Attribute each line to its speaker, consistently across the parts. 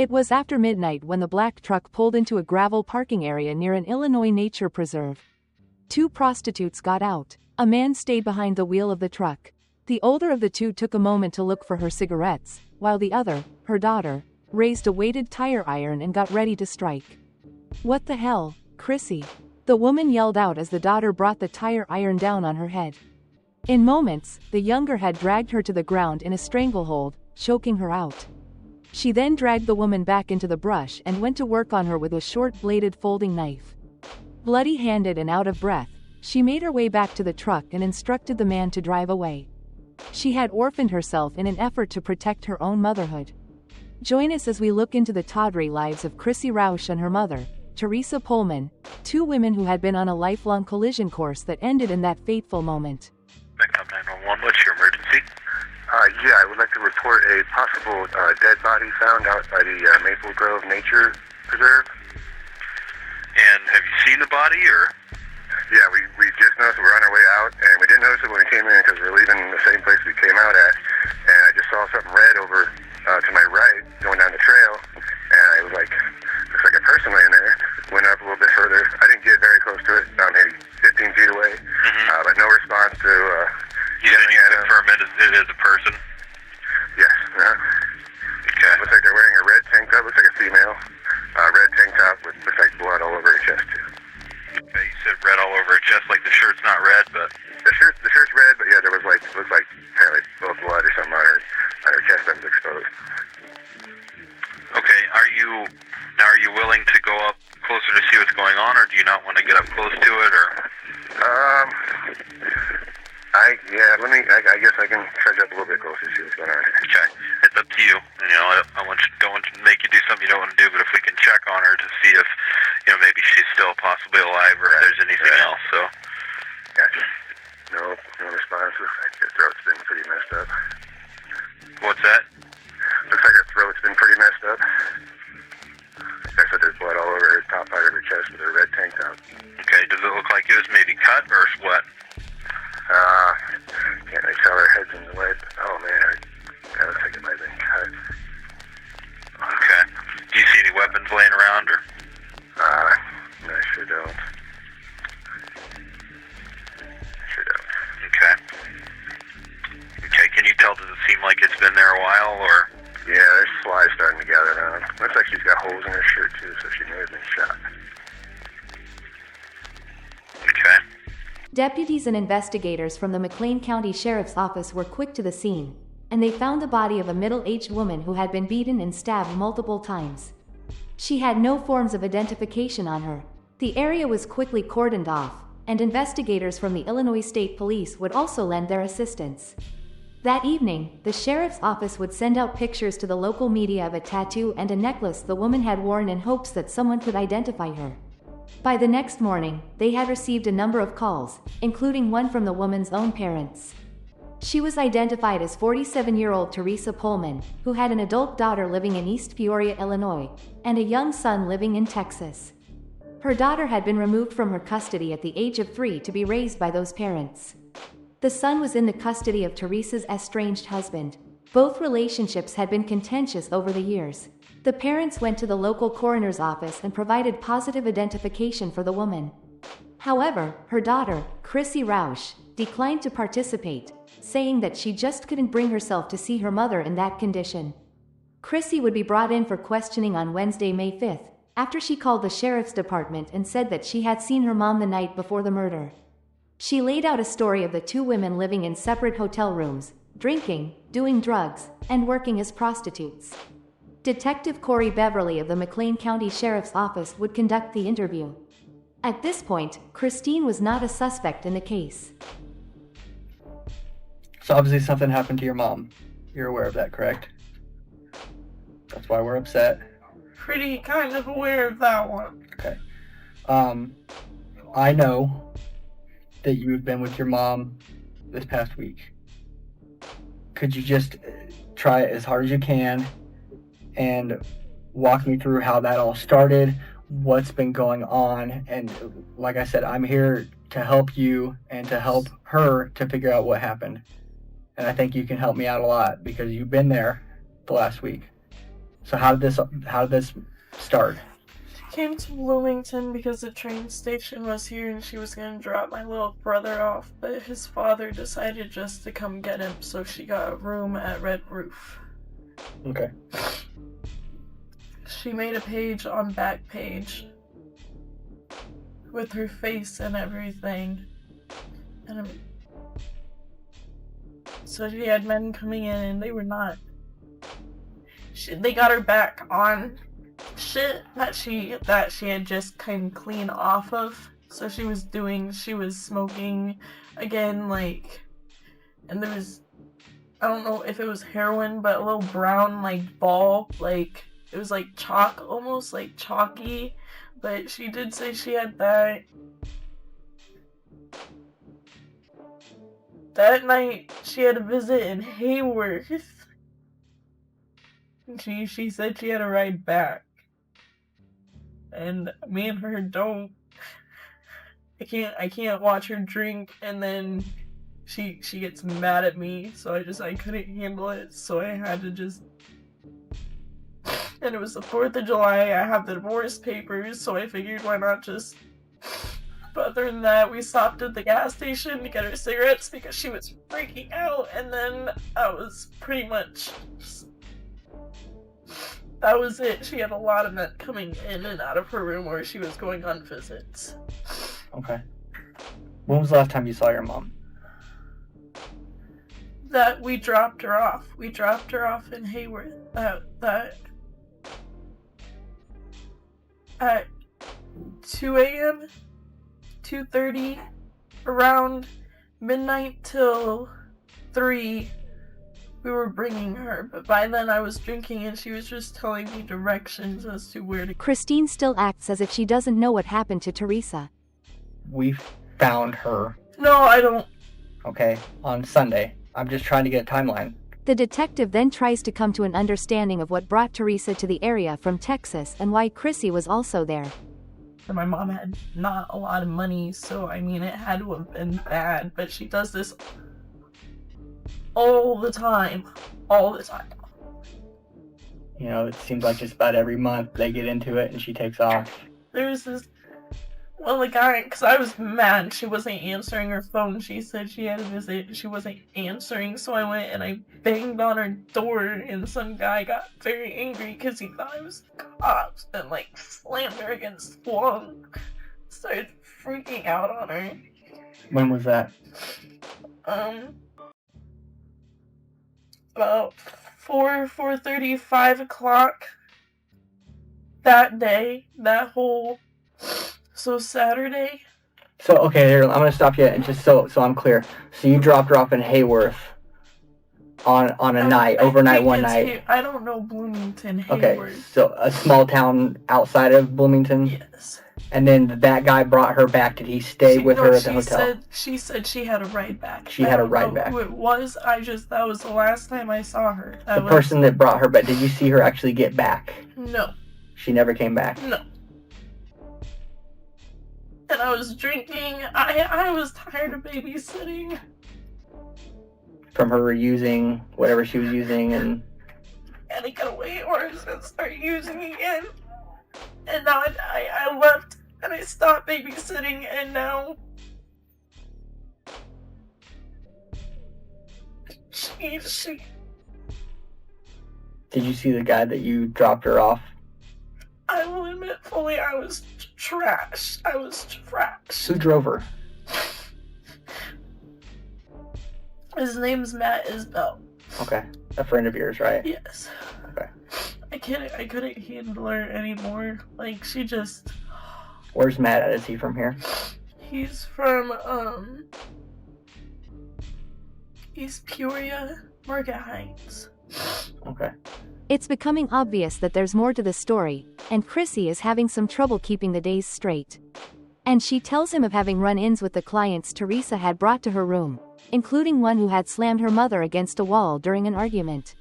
Speaker 1: It was after midnight when the black truck pulled into a gravel parking area near an Illinois nature preserve. Two prostitutes got out. A man stayed behind the wheel of the truck. The older of the two took a moment to look for her cigarettes, while the other, her daughter, raised a weighted tire iron and got ready to strike. "What the hell, Chrissy?" the woman yelled out as the daughter brought the tire iron down on her head. In moments, the younger had dragged her to the ground in a stranglehold, choking her out. She then dragged the woman back into the brush and went to work on her with a short-bladed folding knife. Bloody-handed and out of breath, she made her way back to the truck and instructed the man to drive away. She had orphaned herself in an effort to protect her own motherhood. Join us as we look into the tawdry lives of Chrissy Roush and her mother, Teresa Poehlman, two women who had been on a lifelong collision course that ended in that fateful moment.
Speaker 2: Backup 911, what's your emergency?
Speaker 3: Yeah, I would like to report a possible dead body found out by the Maple Grove Nature Preserve.
Speaker 2: And have you seen the body, or?
Speaker 3: Yeah, we just noticed we're on our way out, and we didn't notice it when we came in because we're leaving the same place we came out at. And I just saw something red over to my right going down the trail, and I was like, looks like a person laying there. Went up a little bit further. I didn't get very close to it, about maybe 15 feet away, but no response to...
Speaker 2: You can confirm it is a person?
Speaker 3: Yes.
Speaker 2: Okay.
Speaker 3: Looks like they're wearing a red tank top. Looks like a female. Red tank top with looks like blood all over her chest too.
Speaker 2: Okay, you said red all over her chest, like the shirt's not red, but
Speaker 3: the shirt's red, but yeah, there was like looks like apparently blood or something on her chest that was exposed.
Speaker 2: Okay, are you willing to go up closer to see what's going on, or do you not want to get up close to it, or?
Speaker 3: I guess I can trudge up a little bit closer to see what's going on here.
Speaker 2: Okay, it's up to you. I don't want to make you do something you don't want to do, but if we can check on her to see if, maybe she's still possibly alive or if there's anything else, so.
Speaker 3: Gotcha. No response. Looks like her throat's been pretty messed up.
Speaker 2: What's that?
Speaker 3: Looks like her throat's been pretty messed up. Like I said, there's blood all over her top part of her chest with her red tank top.
Speaker 2: Okay, does it look like it was maybe cut or what?
Speaker 3: Can't really tell her head's in the way. Oh man, that looks like it might have been cut.
Speaker 2: Okay. Do you see any weapons laying around, or?
Speaker 3: No, I sure don't.
Speaker 2: Okay. Okay, can you tell, does it seem like it's been there a while, or?
Speaker 3: Yeah, there's flies starting to gather around. Looks like she's got holes in her shirt too, so she may have been shot.
Speaker 2: Okay.
Speaker 1: Deputies and investigators from the McLean County Sheriff's Office were quick to the scene, and they found the body of a middle-aged woman who had been beaten and stabbed multiple times. She had no forms of identification on her. The area was quickly cordoned off, and investigators from the Illinois State Police would also lend their assistance. That evening, the sheriff's office would send out pictures to the local media of a tattoo and a necklace the woman had worn in hopes that someone could identify her. By the next morning, they had received a number of calls, including one from the woman's own parents. She was identified as 47-year-old Teresa Poehlman, who had an adult daughter living in East Peoria, Illinois, and a young son living in Texas. Her daughter had been removed from her custody at the age of 3 to be raised by those parents. The son was in the custody of Teresa's estranged husband. Both relationships had been contentious over the years. The parents went to the local coroner's office and provided positive identification for the woman. However, her daughter, Chrissy Roush, declined to participate, saying that she just couldn't bring herself to see her mother in that condition. Chrissy would be brought in for questioning on Wednesday, May 5th, after she called the sheriff's department and said that she had seen her mom the night before the murder. She laid out a story of the two women living in separate hotel rooms, drinking, doing drugs, and working as prostitutes. Detective Corey Beverly of the McLean County Sheriff's Office would conduct the interview. At this point, Christine was not a suspect in the case.
Speaker 4: So obviously something happened to your mom. You're aware of that, correct? That's why we're upset.
Speaker 5: Pretty kind of aware of that one.
Speaker 4: Okay. I know that you've been with your mom this past week. Could you just try it as hard as you can and walk me through how that all started, what's been going on? And like I said, I'm here to help you and to help her to figure out what happened. And I think you can help me out a lot because you've been there the last week. So how did this start?
Speaker 5: She came to Bloomington because the train station was here and she was going to drop my little brother off, but his father decided just to come get him, so she got a room at Red Roof.
Speaker 4: Okay.
Speaker 5: She made a page on Backpage with her face and everything. And so she had men coming in and they were not. They got her back on shit that she had just kind of clean off of. So she was smoking again, like, and there was, I don't know if it was heroin, but a little brown, like, ball, like, it was like chalk, almost like chalky, but she did say she had that. That night, she had a visit in Hayworth. She said she had a ride back. And me and her don't. I can't watch her drink and then she gets mad at me, so I couldn't handle it, so I had to just. And it was the 4th of July, I have the divorce papers, so I figured why not just. But other than that, we stopped at the gas station to get her cigarettes because she was freaking out, and then I was pretty much. That was it. She had a lot of men coming in and out of her room where she was going on visits.
Speaker 4: Okay. When was the last time you saw your mom?
Speaker 5: That we dropped her off. We dropped her off in Hayworth. At 2 a.m., 2:30, around midnight till 3, we were bringing her, but by then I was drinking and she was just telling me directions as to where to go.
Speaker 1: Christine still acts as if she doesn't know what happened to Teresa.
Speaker 4: We found her.
Speaker 5: No, I don't.
Speaker 4: Okay, on Sunday. I'm just trying to get a timeline.
Speaker 1: The detective then tries to come to an understanding of what brought Teresa to the area from Texas and why Chrissy was also there.
Speaker 5: My mom had not a lot of money, so I mean it had to have been bad, but she does this all the time. All the time.
Speaker 4: You know, it seems like just about every month they get into it and she takes off.
Speaker 5: There's this. Well, the guy, because I was mad, she wasn't answering her phone. She said she had a visit, she wasn't answering, so I went and I banged on her door, and some guy got very angry because he thought I was the cops, and like slammed her against the wall, started freaking out on her.
Speaker 4: When was that?
Speaker 5: About 4:30, 5 o'clock that day, so Saturday.
Speaker 4: So, okay, here, I'm going to stop you and just so I'm clear. So you dropped her off in Hayworth on a night, overnight one night.
Speaker 5: I don't know Bloomington, Hayworth.
Speaker 4: Okay, so a small town outside of Bloomington?
Speaker 5: Yes.
Speaker 4: And then that guy brought her back. Did he stay with her at the hotel?
Speaker 5: She said she had a ride back.
Speaker 4: She had a ride back.
Speaker 5: Who it was, that was the last time I saw her.
Speaker 4: The person that brought her back, did you see her actually get back?
Speaker 5: No.
Speaker 4: She never came back?
Speaker 5: No. And I was drinking. I was tired of babysitting.
Speaker 4: From her using whatever she was using and
Speaker 5: I got away orders and started using again. And now I left and I stopped babysitting and now she
Speaker 4: Did you see the guy that you dropped her off?
Speaker 5: I will admit fully I was trash. I was trash.
Speaker 4: Who drove her?
Speaker 5: His name's Matt Isbell.
Speaker 4: Okay. A friend of yours, right?
Speaker 5: Yes.
Speaker 4: Okay.
Speaker 5: I couldn't handle her anymore. Like, she just...
Speaker 4: Where's Matt at? Is he from here?
Speaker 5: He's from, East Peoria, Market Heights.
Speaker 4: Okay.
Speaker 1: It's becoming obvious that there's more to the story, and Chrissy is having some trouble keeping the days straight. And she tells him of having run-ins with the clients Teresa had brought to her room, including one who had slammed her mother against a wall during an argument.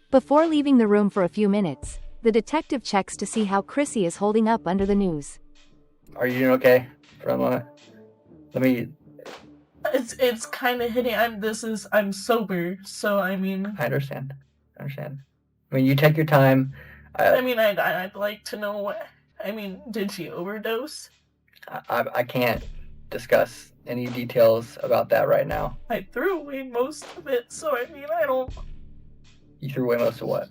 Speaker 1: Before leaving the room for a few minutes, the detective checks to see how Chrissy is holding up under the news.
Speaker 4: Are you doing okay for a moment? Let me...
Speaker 5: It's kind of hitting. I'm sober, so I mean...
Speaker 4: I understand. I mean, you take your time.
Speaker 5: I'd like to know what... did she overdose?
Speaker 4: I can't discuss any details about that right now.
Speaker 5: I threw away most of it, so I don't...
Speaker 4: You threw away most of what?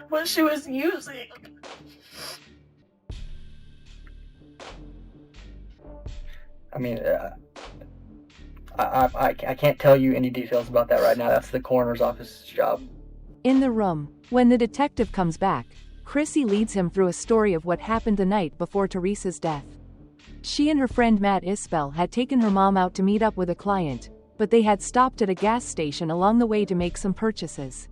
Speaker 5: What she was using.
Speaker 4: I can't tell you any details about that right now. That's the coroner's office's job.
Speaker 1: In the room, when the detective comes back, Chrissy leads him through a story of what happened the night before Teresa's death. She and her friend Matt Isbell had taken her mom out to meet up with a client, but they had stopped at a gas station along the way to make some purchases.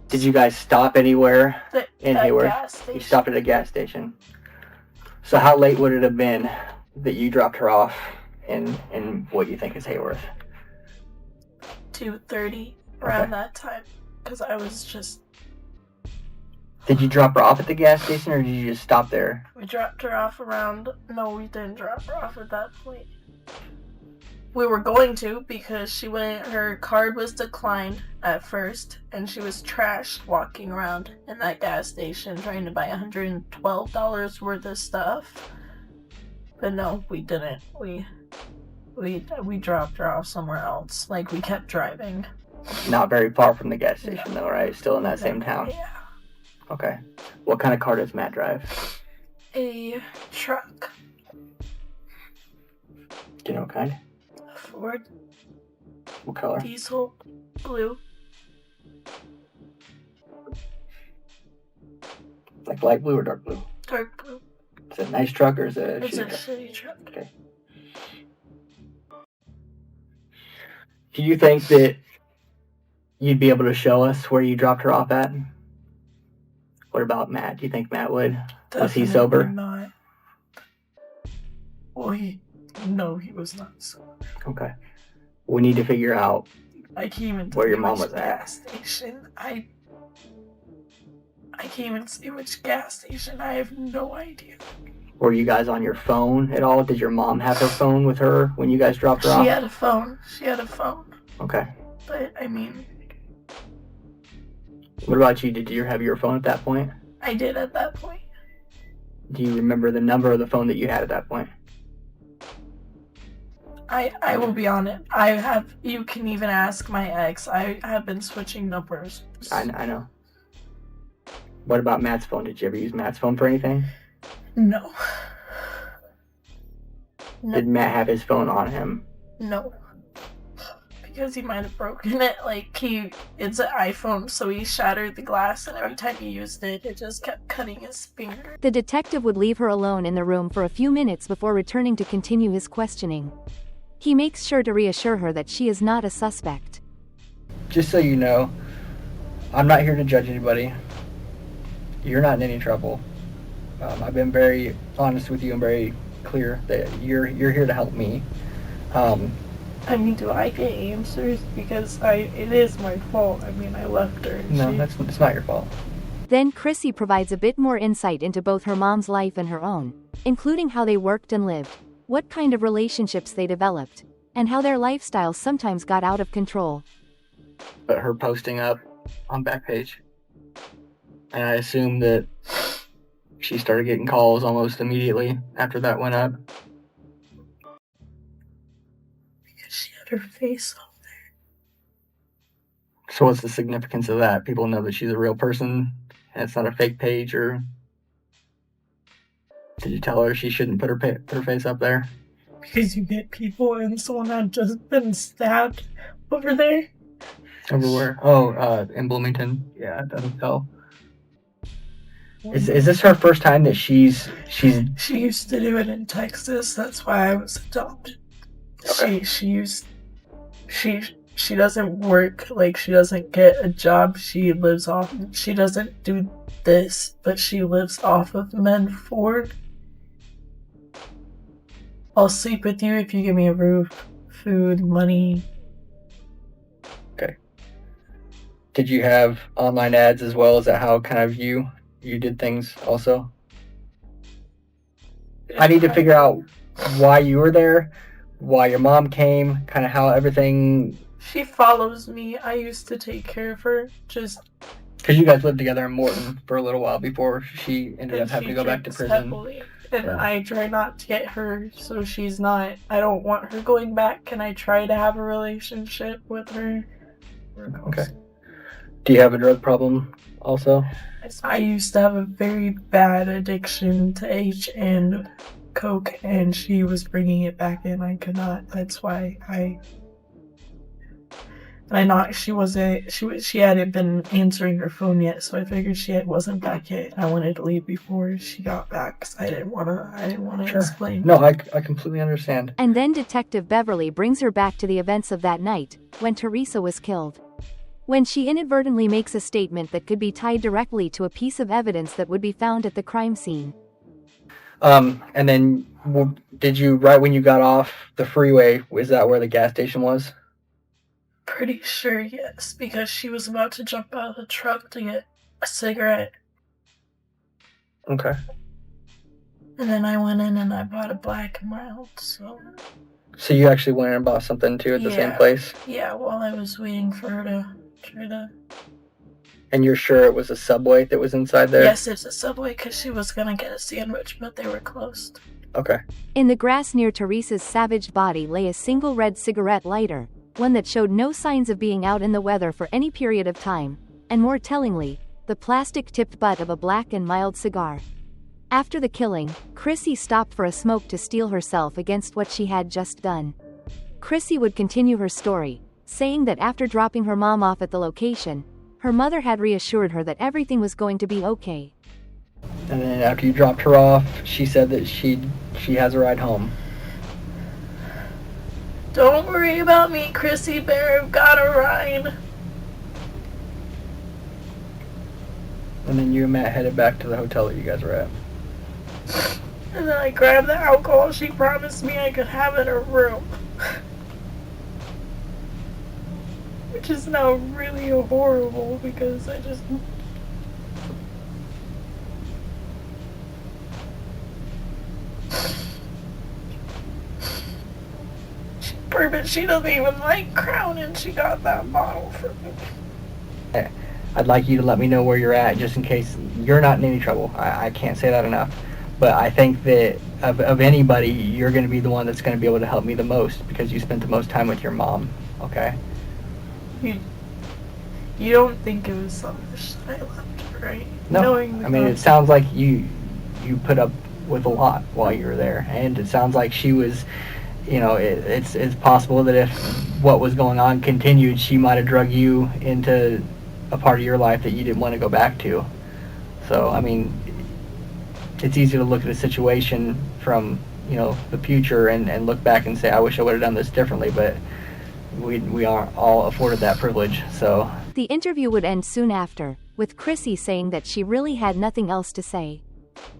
Speaker 4: Did you guys stop anywhere in Hayward?
Speaker 5: Gas station.
Speaker 4: You stopped at a gas station. So how late would it have been that you dropped her off in what you think is Hayworth?
Speaker 5: 2:30, around that time, because I was just...
Speaker 4: Did you drop her off at the gas station, or did you just stop there?
Speaker 5: We dropped her off around... No, we didn't drop her off at that point. We were going to, because her card was declined at first, and she was trashed walking around in that gas station trying to buy $112 worth of stuff. But no, we didn't. We dropped her off somewhere else. Like, we kept driving.
Speaker 4: Not very far from the gas station, though, right? Still in that same town?
Speaker 5: Yeah.
Speaker 4: Okay. What kind of car does Matt drive?
Speaker 5: A truck.
Speaker 4: Do you know what kind?
Speaker 5: Ford.
Speaker 4: What color?
Speaker 5: Diesel. Blue.
Speaker 4: Like light blue or dark blue?
Speaker 5: Dark blue.
Speaker 4: Is it a nice truck, or is it a
Speaker 5: It's a
Speaker 4: shitty truck?
Speaker 5: shitty truck.
Speaker 4: Okay. Do you think that you'd be able to show us where you dropped her off at? What about Matt? Do you think Matt would? Was he sober?
Speaker 5: Not. Well, No, he was not sober.
Speaker 4: Okay. We need to figure out
Speaker 5: I can't even
Speaker 4: where your
Speaker 5: tell
Speaker 4: mom
Speaker 5: which
Speaker 4: was at.
Speaker 5: gas station. I can't even see which gas station. I have no idea.
Speaker 4: Were you guys on your phone at all? Did your mom have her phone with her when you guys dropped her off?
Speaker 5: She had a phone.
Speaker 4: Okay.
Speaker 5: But,
Speaker 4: What about you? Did you have your phone at that point?
Speaker 5: I did at that point.
Speaker 4: Do you remember the number of the phone that you had at that point?
Speaker 5: I will be on it. You can even ask my ex. I have been switching numbers.
Speaker 4: I know. What about Matt's phone? Did you ever use Matt's phone for anything?
Speaker 5: No.
Speaker 4: Did Matt have his phone on him?
Speaker 5: No. Because he might have broken it. It's an iPhone, so he shattered the glass, and every time he used it, it just kept cutting his finger.
Speaker 1: The detective would leave her alone in the room for a few minutes before returning to continue his questioning. He makes sure to reassure her that she is not a suspect.
Speaker 4: Just so you know, I'm not here to judge anybody. You're not in any trouble. I've been very honest with you and very clear that you're here to help me.
Speaker 5: Do I get answers? Because it is my fault. I left her.
Speaker 4: No, it's not your fault.
Speaker 1: Then Chrissy provides a bit more insight into both her mom's life and her own, including how they worked and lived, what kind of relationships they developed, and how their lifestyles sometimes got out of control.
Speaker 4: But her posting up on Backpage. And I assume that she started getting calls almost immediately after that went up.
Speaker 5: Because she had her face on there.
Speaker 4: So what's the significance of that? People know that she's a real person and it's not a fake page, or did you tell her she shouldn't put her face up there?
Speaker 5: Because you get people and someone had just been stabbed over there.
Speaker 4: Everywhere. Oh, in Bloomington. Yeah, it doesn't tell. Is this her first time that she's...
Speaker 5: She used to do it in Texas. That's why I was adopted.
Speaker 4: Okay.
Speaker 5: She doesn't work. She doesn't get a job. She doesn't do this, but she lives off of men Ford. I'll sleep with you if you give me a roof, food, money.
Speaker 4: Okay. Did you have online ads as well? Is that how kind of you did things also? I need to figure out why you were there, why your mom came, kind of how everything...
Speaker 5: She follows me. I used to take care of her.
Speaker 4: Because you guys lived together in Morton for a little while before she ended up having to go back to prison.
Speaker 5: Heavily. And I try not to get her so she's not. I don't want her going back, and I try to have a relationship with her.
Speaker 4: Okay. Do you have a drug problem also?
Speaker 5: I used to have a very bad addiction to H and Coke, and she was bringing it back in. I could not. That's why she hadn't been answering her phone yet, so I figured she wasn't back yet. I wanted to leave before she got back because I didn't want to explain.
Speaker 4: No, I completely understand.
Speaker 1: And then Detective Beverly brings her back to the events of that night, when Teresa was killed. When she inadvertently makes a statement that could be tied directly to a piece of evidence that would be found at the crime scene.
Speaker 4: And then, did you, right when you got off the freeway, is that where the gas station was?
Speaker 5: Pretty sure, yes, because she was about to jump out of the truck to get a cigarette.
Speaker 4: Okay.
Speaker 5: And then I went in and I bought a Black and Mild, so...
Speaker 4: So you actually went in and bought something, too, at the same place?
Speaker 5: Yeah, while I was waiting for her to try to...
Speaker 4: And you're sure it was a Subway that was inside there?
Speaker 5: Yes, it's a Subway, because she was going to get a sandwich, but they were closed.
Speaker 4: Okay.
Speaker 1: In the grass near Teresa's savaged body lay a single red cigarette lighter, one that showed no signs of being out in the weather for any period of time, and more tellingly, the plastic-tipped butt of a Black and Mild cigar. After the killing, Chrissy stopped for a smoke to steel herself against what she had just done. Chrissy would continue her story, saying that after dropping her mom off at the location, her mother had reassured her that everything was going to be okay.
Speaker 4: And then after you dropped her off, she said that she has a ride home.
Speaker 5: Don't worry about me, Chrissy Bear. I've got a ride.
Speaker 4: And then you and Matt headed back to the hotel that you guys were at.
Speaker 5: And then I grabbed the alcohol she promised me I could have in her room. Which is now really horrible because I just... But she doesn't even like Crown, and she got that bottle for me.
Speaker 4: I'd like you to let me know where you're at, just in case you're not in any trouble. I can't say that enough. But I think that of anybody, you're going to be the one that's going to be able to help me the most, because you spent the most time with your mom, okay?
Speaker 5: You don't think it was selfish that I left her, right?
Speaker 4: No, I mean, it sounds like you put up with a lot while you were there. And it sounds like she was... You know, it's possible that if what was going on continued, she might have drug you into a part of your life that you didn't want to go back to. So, I mean, it's easy to look at a situation from, the future and look back and say, I wish I would have done this differently, but we aren't all afforded that privilege, so...
Speaker 1: The interview would end soon after, with Chrissy saying that she really had nothing else to say.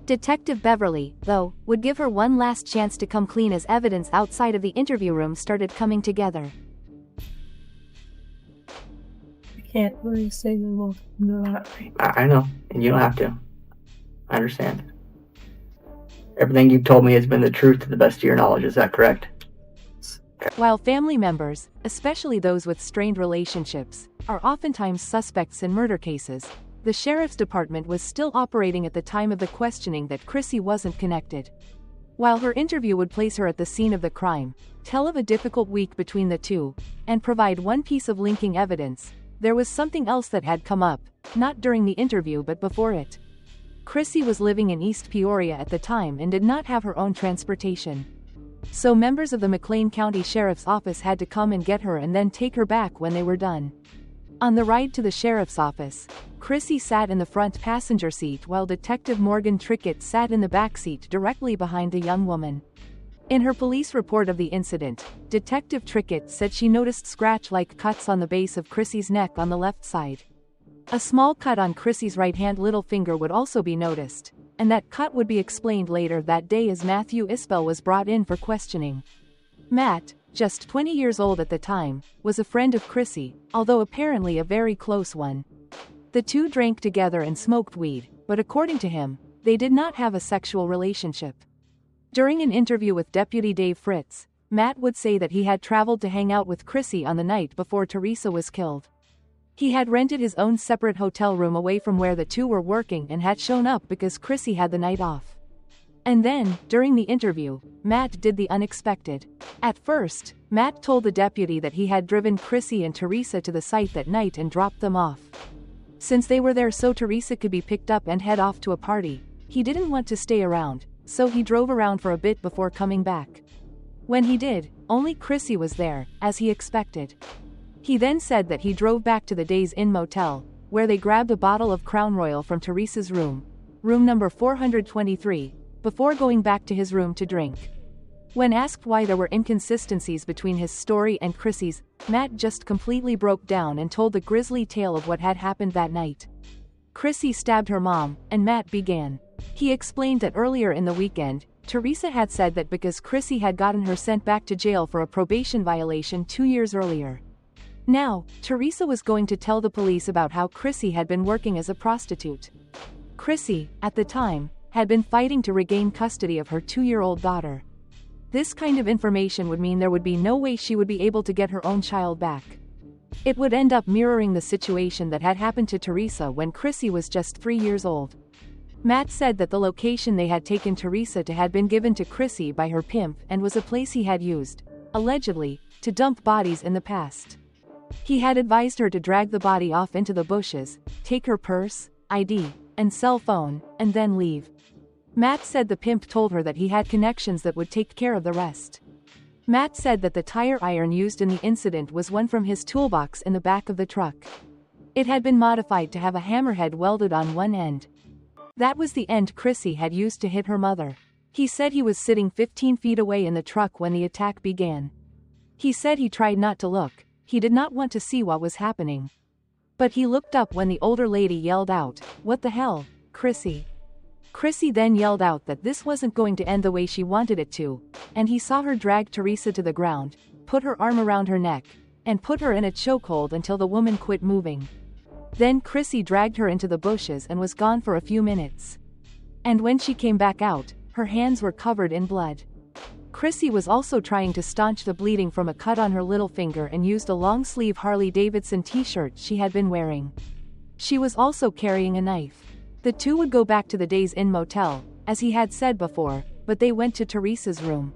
Speaker 1: Detective Beverly, though, would give her one last chance to come clean as evidence outside of the interview room started coming together.
Speaker 5: I can't really say no that right.
Speaker 4: I know, and you don't have to. I understand. Everything you've told me has been the truth to the best of your knowledge, is that correct?
Speaker 1: While family members, especially those with strained relationships, are oftentimes suspects in murder cases, the sheriff's department was still operating at the time of the questioning that Chrissy wasn't connected. While her interview would place her at the scene of the crime, tell of a difficult week between the two, and provide one piece of linking evidence, there was something else that had come up, not during the interview but before it. Chrissy was living in East Peoria at the time and did not have her own transportation. So members of the McLean County Sheriff's Office had to come and get her and then take her back when they were done. On the ride to the sheriff's office, Chrissy sat in the front passenger seat while Detective Morgan Trickett sat in the back seat directly behind the young woman. In her police report of the incident, Detective Trickett said she noticed scratch-like cuts on the base of Chrissy's neck on the left side. A small cut on Chrissy's right-hand little finger would also be noticed, and that cut would be explained later that day as Matthew Isbell was brought in for questioning. Matt, just 20 years old at the time, was a friend of Chrissy, although apparently a very close one. The two drank together and smoked weed, but according to him, they did not have a sexual relationship. During an interview with Deputy Dave Fritz, Matt would say that he had traveled to hang out with Chrissy on the night before Teresa was killed. He had rented his own separate hotel room away from where the two were working and had shown up because Chrissy had the night off. And then, during the interview, Matt did the unexpected. At first, Matt told the deputy that he had driven Chrissy and Teresa to the site that night and dropped them off. Since they were there so Teresa could be picked up and head off to a party, he didn't want to stay around, so he drove around for a bit before coming back. When he did, only Chrissy was there, as he expected. He then said that he drove back to the Days Inn motel, where they grabbed a bottle of Crown Royal from Teresa's room number 423, before going back to his room to drink. When asked why there were inconsistencies between his story and Chrissy's, Matt just completely broke down and told the grisly tale of what had happened that night. Chrissy stabbed her mom, and Matt began. He explained that earlier in the weekend, Teresa had said that because Chrissy had gotten her sent back to jail for a probation violation 2 years earlier. Now, Teresa was going to tell the police about how Chrissy had been working as a prostitute. Chrissy, at the time, had been fighting to regain custody of her 2-year-old daughter. This kind of information would mean there would be no way she would be able to get her own child back. It would end up mirroring the situation that had happened to Teresa when Chrissy was just 3 years old. Matt said that the location they had taken Teresa to had been given to Chrissy by her pimp and was a place he had used, allegedly, to dump bodies in the past. He had advised her to drag the body off into the bushes, take her purse, ID, and cell phone, and then leave. Matt said the pimp told her that he had connections that would take care of the rest. Matt said that the tire iron used in the incident was one from his toolbox in the back of the truck. It had been modified to have a hammerhead welded on one end. That was the end Chrissy had used to hit her mother. He said he was sitting 15 feet away in the truck when the attack began. He said he tried not to look, he did not want to see what was happening. But he looked up when the older lady yelled out, "What the hell, Chrissy?" Chrissy then yelled out that this wasn't going to end the way she wanted it to, and he saw her drag Teresa to the ground, put her arm around her neck, and put her in a chokehold until the woman quit moving. Then Chrissy dragged her into the bushes and was gone for a few minutes. And when she came back out, her hands were covered in blood. Chrissy was also trying to staunch the bleeding from a cut on her little finger and used a long-sleeve Harley-Davidson t-shirt she had been wearing. She was also carrying a knife. The two would go back to the Days Inn motel, as he had said before, but they went to Teresa's room.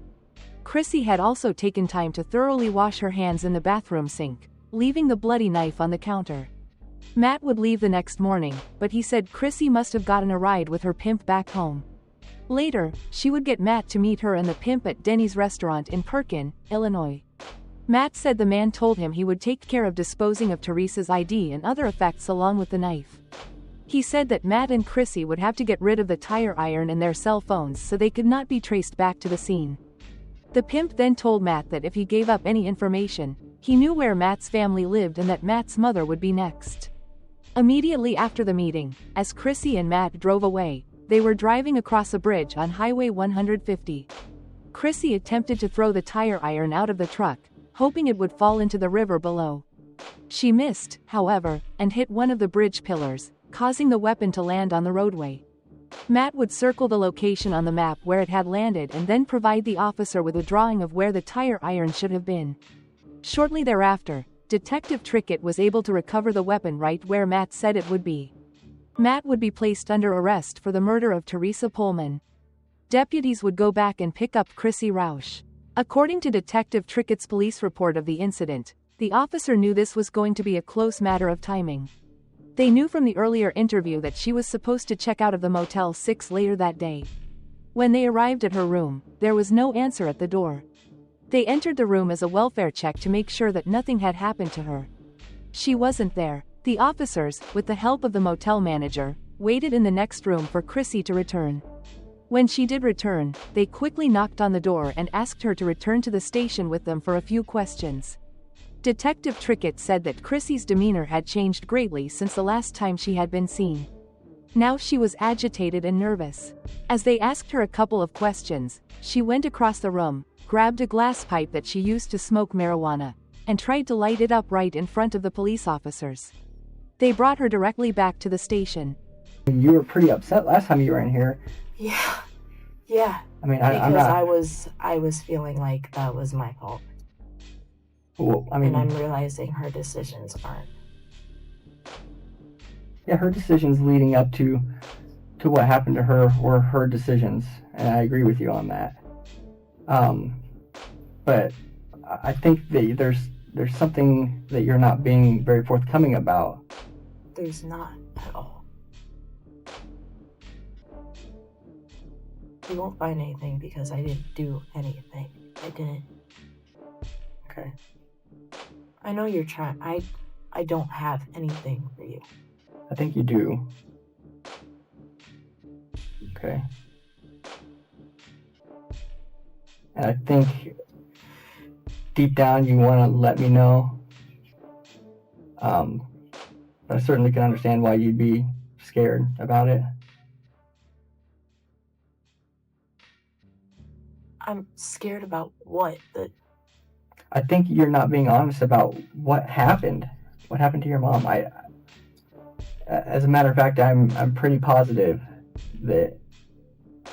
Speaker 1: Chrissy had also taken time to thoroughly wash her hands in the bathroom sink, leaving the bloody knife on the counter. Matt would leave the next morning, but he said Chrissy must have gotten a ride with her pimp back home. Later, she would get Matt to meet her and the pimp at Denny's restaurant in Perkin, Illinois. Matt said the man told him he would take care of disposing of Teresa's ID and other effects along with the knife. He said that Matt and Chrissy would have to get rid of the tire iron and their cell phones so they could not be traced back to the scene. The pimp then told Matt that if he gave up any information, he knew where Matt's family lived and that Matt's mother would be next. Immediately after the meeting, as Chrissy and Matt drove away, they were driving across a bridge on Highway 150. Chrissy attempted to throw the tire iron out of the truck, hoping it would fall into the river below. She missed, however, and hit one of the bridge pillars, causing the weapon to land on the roadway. Matt would circle the location on the map where it had landed and then provide the officer with a drawing of where the tire iron should have been. Shortly thereafter, Detective Trickett was able to recover the weapon right where Matt said it would be. Matt would be placed under arrest for the murder of Teresa Poehlman. Deputies would go back and pick up Chrissy Roush. According to Detective Trickett's police report of the incident, the officer knew this was going to be a close matter of timing. They knew from the earlier interview that she was supposed to check out of the Motel 6 later that day. When they arrived at her room, there was no answer at the door. They entered the room as a welfare check to make sure that nothing had happened to her. She wasn't there. The officers, with the help of the motel manager, waited in the next room for Chrissy to return. When she did return, they quickly knocked on the door and asked her to return to the station with them for a few questions. Detective Trickett said that Chrissy's demeanor had changed greatly since the last time she had been seen. Now she was agitated and nervous. As they asked her a couple of questions, she went across the room, grabbed a glass pipe that she used to smoke marijuana, and tried to light it up right in front of the police officers. They brought her directly back to the station.
Speaker 4: You were pretty upset last time you were in here.
Speaker 5: Yeah.
Speaker 4: I mean,
Speaker 5: I'm not... I was feeling like that was my fault.
Speaker 4: Well, I mean,
Speaker 5: and I'm realizing her decisions aren't.
Speaker 4: Yeah, her decisions leading up to what happened to her were her decisions, and I agree with you on that. But I think that there's something that you're not being very forthcoming about.
Speaker 5: There's not at all. You won't find anything because I didn't do anything. I didn't.
Speaker 4: Okay.
Speaker 5: I know you're trying. I don't have anything for you.
Speaker 4: I think you do. Okay. And I think deep down you want to let me know. But I certainly can understand why you'd be scared about it.
Speaker 5: I'm scared about what?
Speaker 4: I think you're not being honest about what happened. What happened to your mom? As a matter of fact, I'm pretty positive that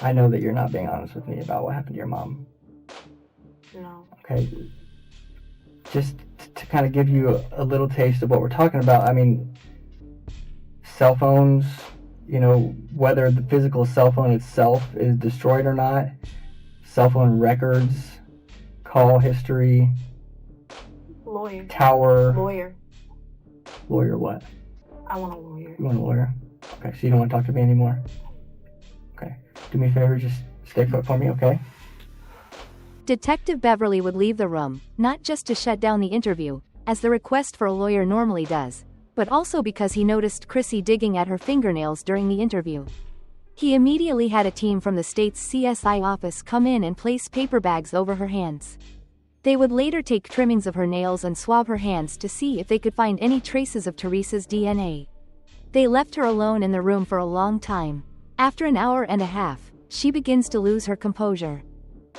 Speaker 4: I know that you're not being honest with me about what happened to your mom.
Speaker 5: No.
Speaker 4: Okay. Just to kind of give you a little taste of what we're talking about. I mean, cell phones, whether the physical cell phone itself is destroyed or not, cell phone records, call history,
Speaker 5: Lawyer.
Speaker 4: Tower.
Speaker 5: Lawyer.
Speaker 4: Lawyer what?
Speaker 5: I want a lawyer.
Speaker 4: You want a lawyer? Okay, so you don't want to talk to me anymore? Okay. Do me a favor, just stay put for me, okay?
Speaker 1: Detective Beverly would leave the room, not just to shut down the interview, as the request for a lawyer normally does, but also because he noticed Chrissy digging at her fingernails during the interview. He immediately had a team from the state's CSI office come in and place paper bags over her hands. They would later take trimmings of her nails and swab her hands to see if they could find any traces of Teresa's DNA. They left her alone in the room for a long time. After an hour and a half, she begins to lose her composure.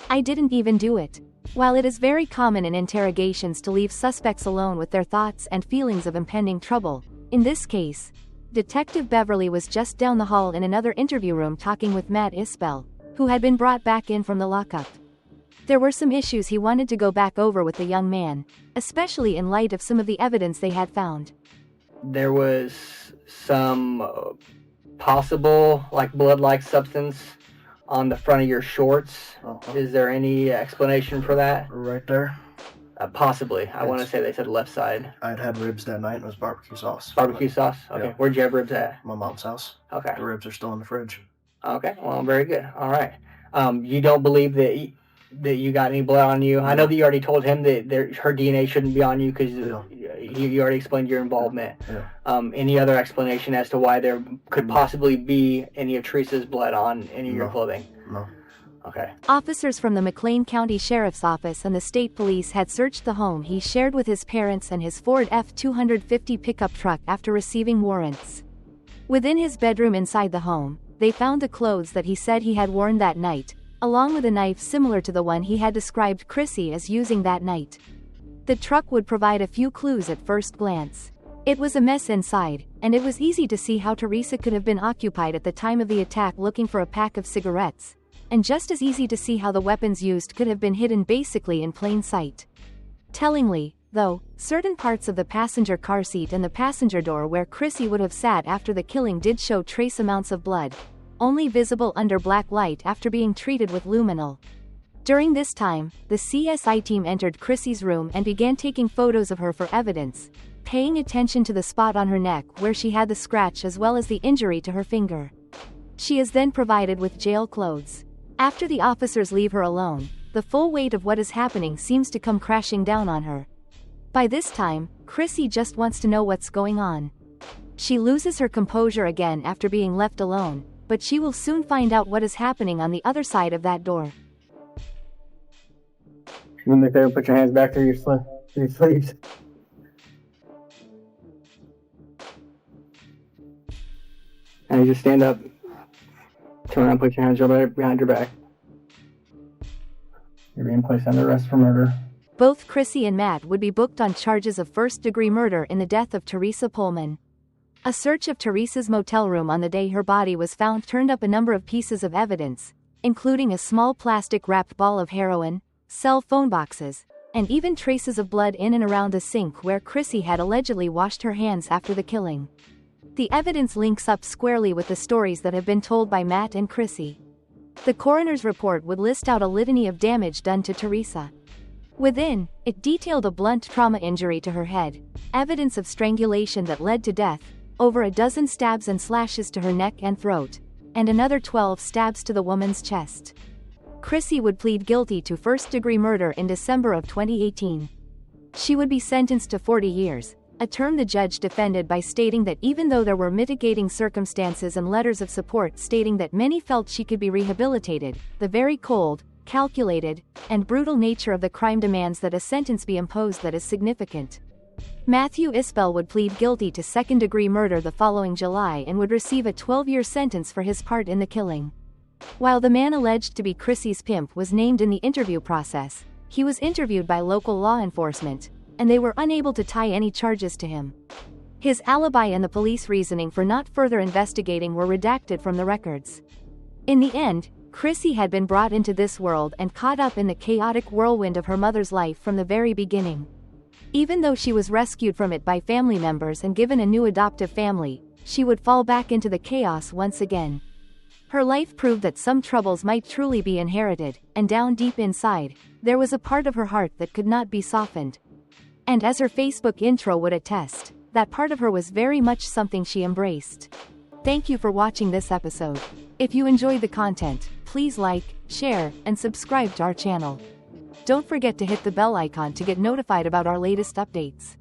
Speaker 1: "I didn't even do it." While it is very common in interrogations to leave suspects alone with their thoughts and feelings of impending trouble, in this case, Detective Beverly was just down the hall in another interview room talking with Matt Isbell, who had been brought back in from the lockup. There were some issues he wanted to go back over with the young man, especially in light of some of the evidence they had found.
Speaker 4: There was some possible, blood-like substance on the front of your shorts.
Speaker 6: Uh-huh.
Speaker 4: Is there any explanation for that?
Speaker 6: Right there.
Speaker 4: Possibly. I want to say they said left side.
Speaker 6: I'd had ribs that night and it was barbecue sauce.
Speaker 4: Barbecue sauce? Okay.
Speaker 6: Yeah.
Speaker 4: Where'd you have ribs at?
Speaker 6: My mom's house.
Speaker 4: Okay.
Speaker 6: The ribs are still in the fridge.
Speaker 4: Okay. Well, very good. All right. You don't believe that you got any blood on you? I know that you already told him that her DNA shouldn't be on you because you already explained your involvement.
Speaker 6: Yeah.
Speaker 4: Any other explanation as to why there could possibly be any of Teresa's blood on any of your clothing?
Speaker 6: No.
Speaker 4: Okay.
Speaker 1: Officers from the McLean County Sheriff's Office and the state police had searched the home he shared with his parents and his Ford F-250 pickup truck after receiving warrants. Within his bedroom inside the home, they found the clothes that he said he had worn that night, along with a knife similar to the one he had described Chrissy as using that night. The truck would provide a few clues at first glance. It was a mess inside, and it was easy to see how Teresa could have been occupied at the time of the attack looking for a pack of cigarettes, and just as easy to see how the weapons used could have been hidden basically in plain sight. Tellingly, though, certain parts of the passenger car seat and the passenger door where Chrissy would have sat after the killing did show trace amounts of blood, only visible under black light after being treated with luminol. During this time, the CSI team entered Chrissy's room and began taking photos of her for evidence, paying attention to the spot on her neck where she had the scratch as well as the injury to her finger. She is then provided with jail clothes. After the officers leave her alone, the full weight of what is happening seems to come crashing down on her. By this time, Chrissy just wants to know what's going on. She loses her composure again after being left alone, but she will soon find out what is happening on the other side of that door.
Speaker 4: You want me to put your hands back through your sleeves? And you just stand up, turn around, put your hands right behind your back. You're being placed under arrest for murder.
Speaker 1: Both Chrissy and Matt would be booked on charges of first-degree murder in the death of Teresa Poehlman. A search of Teresa's motel room on the day her body was found turned up a number of pieces of evidence, including a small plastic-wrapped ball of heroin, cell phone boxes, and even traces of blood in and around the sink where Chrissy had allegedly washed her hands after the killing. The evidence links up squarely with the stories that have been told by Matt and Chrissy. The coroner's report would list out a litany of damage done to Teresa. Within, it detailed a blunt trauma injury to her head, evidence of strangulation that led to death, over a dozen stabs and slashes to her neck and throat, and another 12 stabs to the woman's chest. Chrissy would plead guilty to first-degree murder in December of 2018. She would be sentenced to 40 years, a term the judge defended by stating that even though there were mitigating circumstances and letters of support stating that many felt she could be rehabilitated, the very cold, calculated, and brutal nature of the crime demands that a sentence be imposed that is significant. Matthew Isbell would plead guilty to second-degree murder the following July and would receive a 12-year sentence for his part in the killing. While the man alleged to be Chrissy's pimp was named in the interview process, he was interviewed by local law enforcement, and they were unable to tie any charges to him. His alibi and the police reasoning for not further investigating were redacted from the records. In the end, Chrissy had been brought into this world and caught up in the chaotic whirlwind of her mother's life from the very beginning. Even though she was rescued from it by family members and given a new adoptive family, she would fall back into the chaos once again. Her life proved that some troubles might truly be inherited, and down deep inside, there was a part of her heart that could not be softened. And as her Facebook intro would attest, that part of her was very much something she embraced. Thank you for watching this episode. If you enjoyed the content, please like, share, and subscribe to our channel. Don't forget to hit the bell icon to get notified about our latest updates.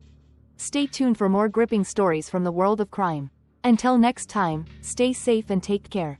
Speaker 1: Stay tuned for more gripping stories from the world of crime. Until next time, stay safe and take care.